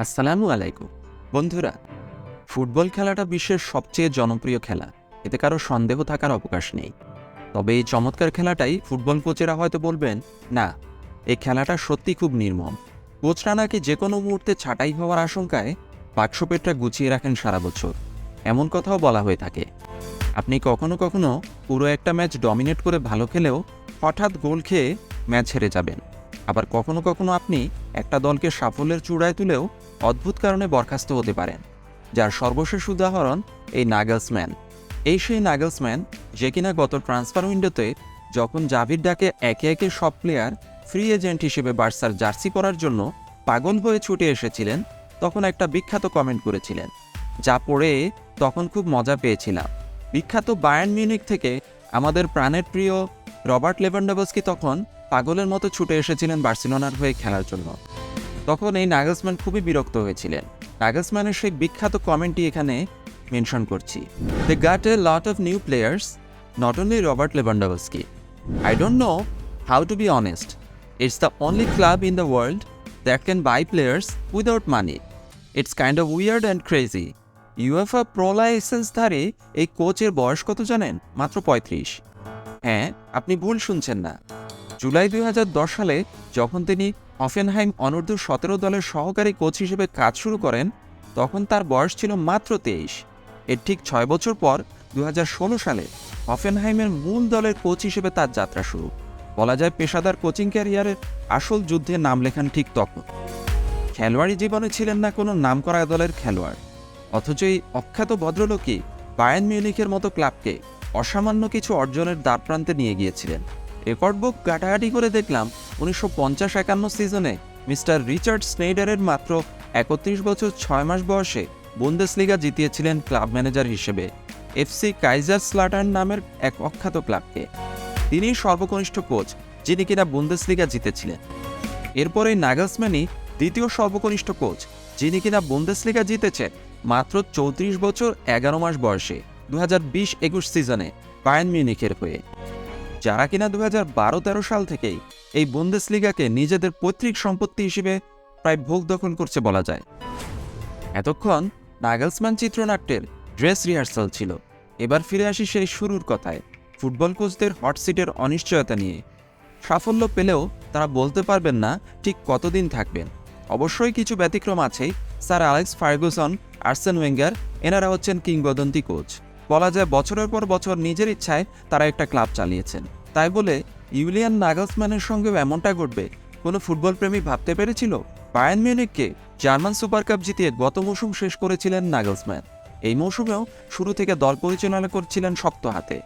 আসসালামু আলাইকুম বন্ধুরা। ফুটবল খেলাটা বিশ্বের সবচেয়ে জনপ্রিয় খেলা, এতে কারো সন্দেহ থাকার অবকাশ নেই। তবে এই চমৎকার খেলাটাই ফুটবল কোচেরা হয়তো বলবেন না, এই খেলাটা সত্যি খুব নির্মম। কোচরা নাকি যে কোনো মুহূর্তে ছাঁটাই হওয়ার আশঙ্কায় বাক্সপেটটা গুছিয়ে রাখেন সারা বছর, এমন কথাও বলা হয়ে থাকে। আপনি কখনো কখনো পুরো একটা ম্যাচ ডমিনেট করে ভালো খেলেও হঠাৎ গোল খেয়ে ম্যাচ হেরে যাবেন। আবার কখনো কখনো আপনি একটা দলকে সাফল্যের চূড়ায় তুলেও অদ্ভুত কারণে বরখাস্ত হতে পারেন, যার সর্বশেষ উদাহরণ এই নাগেলসম্যান। এই সেই নাগেলসম্যান যে কিনা গত ট্রান্সফার উইন্ডোতে যখন জাভির ডাকে একে একে সব প্লেয়ার ফ্রি এজেন্ট হিসেবে বার্সার জার্সি পরার জন্য পাগল হয়ে ছুটে এসেছিলেন, তখন একটা বিখ্যাত কমেন্ট করেছিলেন, যা পড়ে তখন খুব মজা পেয়েছিলাম। বিখ্যাত বায়ার্ন মিউনিখ থেকে আমাদের প্রাণের প্রিয় রবার্ট লেভানডোভস্কি তখন পাগলের মতো ছুটে এসেছিলেন বার্সেলোনার হয়ে খেলার জন্য। তখন এই নাগেলসম্যান খুবই বিরক্ত হয়েছিলেন। নাগেলসম্যানের সেই বিখ্যাত কমেন্টটি এখানে মেনশন করছি। They got a lot of new players, not only Robert Lewandowski. I don't know how to be honest, it's the only club in the world that can buy players without money. It's kind of weird and crazy. UEFA pro লাইসেন্সধারী এই কোচের বয়স কত জানেন? মাত্র ৩৫। হ্যাঁ, আপনি ভুল শুনছেন না। জুলাই ২০১০ সালে যখন তিনি হফেনহাইম অনূর্ধ্ব-১৭ দলের সহকারী কোচ হিসেবে কাজ শুরু করেন, তখন তার বয়স ছিল মাত্র ২৩। এর ঠিক ৬ বছর পর ২০১৬ সালে হফেনহাইমের মূল দলের কোচ হিসেবে তার যাত্রা শুরু। বলা যায় পেশাদার কোচিং ক্যারিয়ারের আসল যুদ্ধে নাম লেখান ঠিক তখন। খেলোয়াড়ি জীবনে ছিলেন না কোনো নামকরা দলের খেলোয়াড়, অথচ এই অখ্যাত ভদ্রলোকই বায়ার্ন মিউনিখের মতো ক্লাবকে অসামান্য কিছু অর্জনের দ্বারপ্রান্তে নিয়ে গিয়েছিলেন। রেকর্ড বুক ঘাটাঘাটি করে দেখলাম ১৯৫০-৫১ সিজনে মিস্টার রিচার্ড স্নেইডারের মাত্র ৩১ বছর ৬ মাস বয়সে বুন্দেসলিগা জিতিয়েছিলেন ক্লাব ম্যানেজার হিসেবে এফসি কাইজারস্লাটার্ন নামের এক অখ্যাত ক্লাবকে। তিনিই সর্বকনিষ্ঠ কোচ যিনি কিনা বুন্দেসলিগা জিতেছিলেন। এরপরে নাগেলসম্যানই দ্বিতীয় সর্বকনিষ্ঠ কোচ যিনি কিনা বুন্দেসলিগা জিতেছেন মাত্র ৩৪ বছর ১১ মাস বয়সে ২০২০-২১ সিজনে বায়ার্ন মিউনিখের হয়ে, যারা কিনা ২০১২-১৩ সাল থেকেই এই বুন্দেসলিগাকে নিজেদের পৈতৃক সম্পত্তি হিসেবে প্রায় ভোগ দখল করছে বলা যায়। এতক্ষণ নাগেলসম্যান চিত্রনাট্যের ড্রেস রিহার্সাল ছিল। এবার ফিরে আসি সেই শুরুর কথায়, ফুটবল কোচদের হট সিটের অনিশ্চয়তা নিয়ে। সাফল্য পেলেও তারা বলতে পারবেন না ঠিক কতদিন থাকবেন। অবশ্যই কিছু ব্যতিক্রম আছেই। স্যার অ্যালেক্স ফার্গুসন, আর্সেন ওয়েঙ্গার, এনারা হচ্ছেন কিংবদন্তি কোচ। বলা যায় বছরের পর বছর নিজের ইচ্ছায় তারা একটা ক্লাব চালিয়েছেন। তাই বলে ইউলিয়ান নাগেলসম্যানের সঙ্গেও এমনটা ঘটবে কোনো ফুটবল প্রেমী ভাবতে পেরেছিল? বায়ার্ন মিউনিখকে জার্মান সুপার কাপ জিতিয়ে গত মৌসুম শেষ করেছিলেন নাগেলসম্যান। এই মৌসুমেও শুরু থেকে দল পরিচালনা করছিলেন শক্ত হাতে।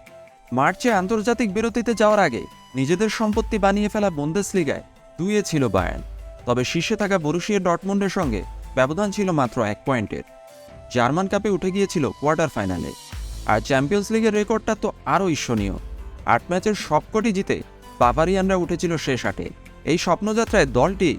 মার্চে আন্তর্জাতিক বিরতিতে যাওয়ার আগে নিজেদের সম্পত্তি বানিয়ে ফেলা বুন্দেসলিগায় ২-এ ছিল বায়ার্ন। তবে শীর্ষে থাকা বরুসিয়া ডর্টমুন্ডের সঙ্গে ব্যবধান ছিল মাত্র ১ পয়েন্টের। জার্মান কাপে উঠে গিয়েছিল কোয়ার্টার ফাইনালে। আর চ্যাম্পিয়ন্স লিগের রেকর্ডটা তো আরও ঈর্ষণীয়। ৮ ম্যাচের সবকটি জিতে বাভারিয়ানরা উঠেছিল শেষ ৮-এ। এই স্বপ্নযাত্রায় দলটি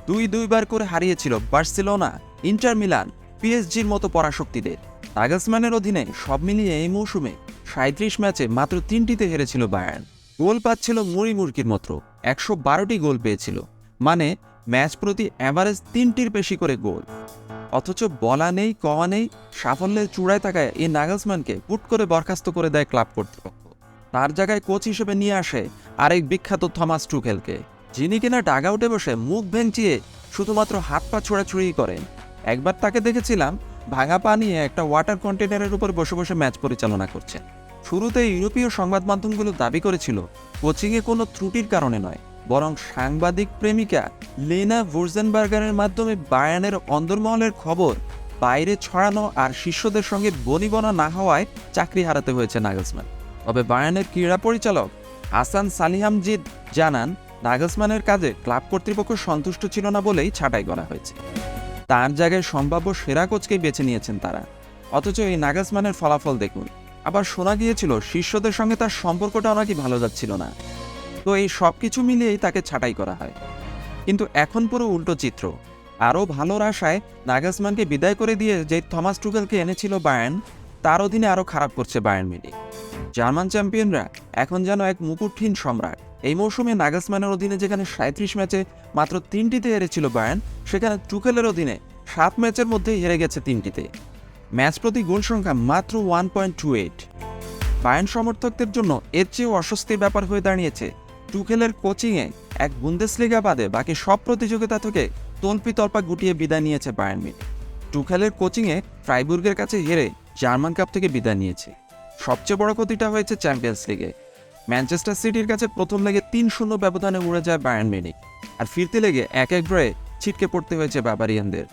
২-২বার করে হারিয়েছিল বার্সেলোনা, ইন্টার মিলান, পিএসজির মতো পরাশক্তিদের। নাগেলসম্যানের অধীনে সব মিলিয়ে এই মৌসুমে ৩৭ ম্যাচে মাত্র ৩টিতে হেরেছিল বায়ার্ন। গোল পাচ্ছিল মুড়ি মুরগির মতো, ১১২টি গোল পেয়েছিল, মানে ম্যাচ প্রতি অ্যাভারেজ ৩টির বেশি করে গোল। অথচ বলা নেই কওয়া নেই, সাফল্যের চূড়ায় থাকায় এই নাগেলসম্যানকে হুট করে বরখাস্ত করে দেয় ক্লাব কর্তৃপক্ষ। তার জায়গায় কোচ হিসেবে নিয়ে আসে আরেক বিখ্যাত থমাস টুখেলকে, যিনি কিনা ডাগআউটে বসে মুখ ভেঙচিয়ে শুধুমাত্র হাত পা ছোড়াছুড়ি করেন। একবার তাকে দেখেছিলাম ভাঙা পা নিয়ে একটা ওয়াটার কন্টেনারের উপর বসে বসে ম্যাচ পরিচালনা করছেন। শুরুতে ইউরোপীয় সংবাদ মাধ্যমগুলো দাবি করেছিল কোচিংয়ে কোনো ত্রুটির কারণে নয়, বরং সাংবাদিক প্রেমিকা লেনা ভুর্জেনবার্গারের মাধ্যমে বায়ার্নের অন্দরমহলের খবর বাইরে ছড়ানো আর শিষ্যদের সঙ্গে বনিবনা না হওয়ায় চাকরি হারাতে হয়েছে নাগেলসম্যান। তবে বায়ার্নের ক্রীড়া পরিচালক হাসান সালিহামজিদ জানান, নাগেলসম্যানের কাজে ক্লাব কর্তৃপক্ষ সন্তুষ্ট ছিল না বলেই ছাঁটাই করা হয়েছে। তার জায়গায় সম্ভাব্য সেরা কোচকেই বেছে নিয়েছেন তারা। অথচ এই নাগেলসম্যানের ফলাফল দেখুন। আবার শোনা গিয়েছিল শিষ্যদের সঙ্গে তার সম্পর্কটাও নাকি ভালো যাচ্ছিল না। তো এই সব কিছু মিলিয়েই তাকে ছাঁটাই করা হয়। কিন্তু এখন পুরো উল্টো চিত্র। আরও ভালোর আশায় নাগেলসম্যানকে বিদায় করে দিয়ে যে থমাস টুখেলকে এনেছিল বায়ার্ন, তার অধীনে আরও খারাপ করছে বায়ার্ন মিউনিখ। জার্মান চ্যাম্পিয়নরা এখন যেন এক মুকুটহীন সম্রাট। এই মৌসুমে নাগেলসম্যানের অধীনে যেখানে ৩৭ ম্যাচে মাত্র ৩টিতে হেরেছিল বায়ার্ন, সেখানে টুখেলের অধীনে 7 ম্যাচের মধ্যে হেরে গেছে 3টিতে। ম্যাচ প্রতি গোল সংখ্যা মাত্র 1.28। বায়ার্ন সমর্থকদের জন্য এর চেয়েও অস্বস্তির ব্যাপার হয়ে দাঁড়িয়েছে টুখেলের কোচিংয়ে এক বুন্দেসলিগা বাদে বাকি সব প্রতিযোগিতা থেকে তল্পিতল্পা গুটিয়ে বিদায় নিয়েছে বায়ার্ন মিউনিখ। টুখেলের কোচিংয়ে ফ্রাইবুর্গের কাছে হেরে জার্মান কাপ থেকে বিদায় নিয়েছে। সবচেয়ে বড় ক্ষতিটা হয়েছে চ্যাম্পিয়ন্স লিগে। ম্যানচেস্টার সিটির কাছে প্রথম লেগে 3-0 ব্যবধানে উড়ে যায় বায়ার্ন মিউনিখ, আর ফিরতে লেগে 1-1 ড্রয়ে ছিটকে পড়তে হয়েছে বাভারিয়ানদের।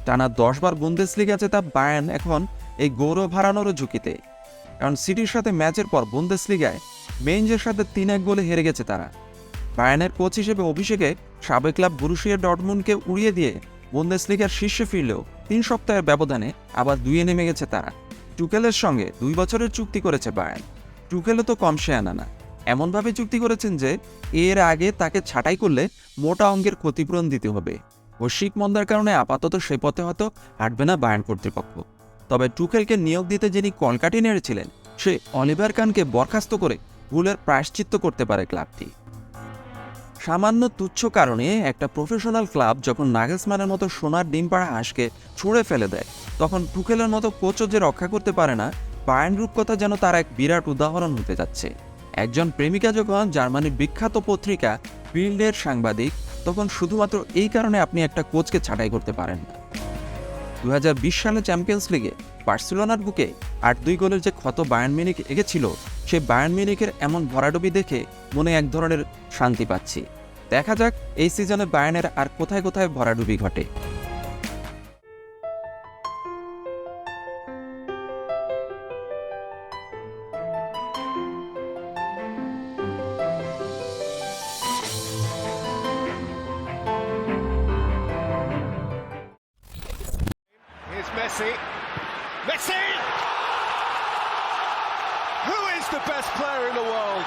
টানা 10 বার বুন্দেসলিগা জেতা বায়ার্ন এখন এই গৌরব হারানোরও ঝুঁকিতে, কারণ সিটির সাথে ম্যাচের পর বুন্দেসলিগায় মেইনজের সাথে 3-1 গোলে হেরে গেছে তারা। বায়ার্নের কোচ হিসেবে অভিষেকে সাবেক ক্লাব বরুসিয়া ডর্টমুন্ডকে উড়িয়ে দিয়ে বুন্দেসলিগার শীর্ষে ফিরলেও 3 সপ্তাহের ব্যবধানে আবার 2-এ নেমে গেছে তারা। টুকেলের সঙ্গে 2 বছরের চুক্তি করেছে বায়ার্ন। টুকেলও তো কম শেয়ানা না, এমনভাবে চুক্তি করেছেন যে এর আগে তাকে ছাঁটাই করলে মোটা অঙ্কের ক্ষতিপূরণ দিতে হবে। বৈশ্বিক মন্দার কারণে আপাতত সে পথে হয়তো হাঁটবে না বায়ার্ন কর্তৃপক্ষ। তবে টুকেলকে নিয়োগ দিতে যিনি কলকাঠি নেড়েছিলেন, সে অলিভার কানকে বরখাস্ত করে ভুলের প্রায়শ্চিত্ত করতে পারে ক্লাবটি। সামান্য তুচ্ছ কারণে একটা প্রফেশনাল ক্লাব যখন নাগেলসম্যানের মতো সোনার ডিম পাড়া হাঁসকে ছুঁড়ে ফেলে দেয়, তখন টুকেলের মতো কোচও যে রক্ষা করতে পারে না, বায়ার্ন রূপকথা যেন তার এক বিরাট উদাহরণ হতে যাচ্ছে। একজন প্রেমিকা যখন জার্মানির বিখ্যাত পত্রিকা বিল্ডের সাংবাদিক, তখন শুধুমাত্র এই কারণে আপনি একটা কোচকে ছাঁটাই করতে পারেন না। 2020 সালে চ্যাম্পিয়ন্স লিগে বার্সেলোনার বুকে 8-2 গোলের যে ক্ষত বায়ার্ন মিউনিখ এগেছিল, সে বায়ার্ন মিউনিখের এমন ভরাডুবি দেখে মনে এক ধরনের শান্তি পাচ্ছি। দেখা যাক এই সিজনে বায়ার্নের আর কোথায় কোথায় ভরাডুবি ঘটে। Here's Messi. Messi! Who is the best player in the world?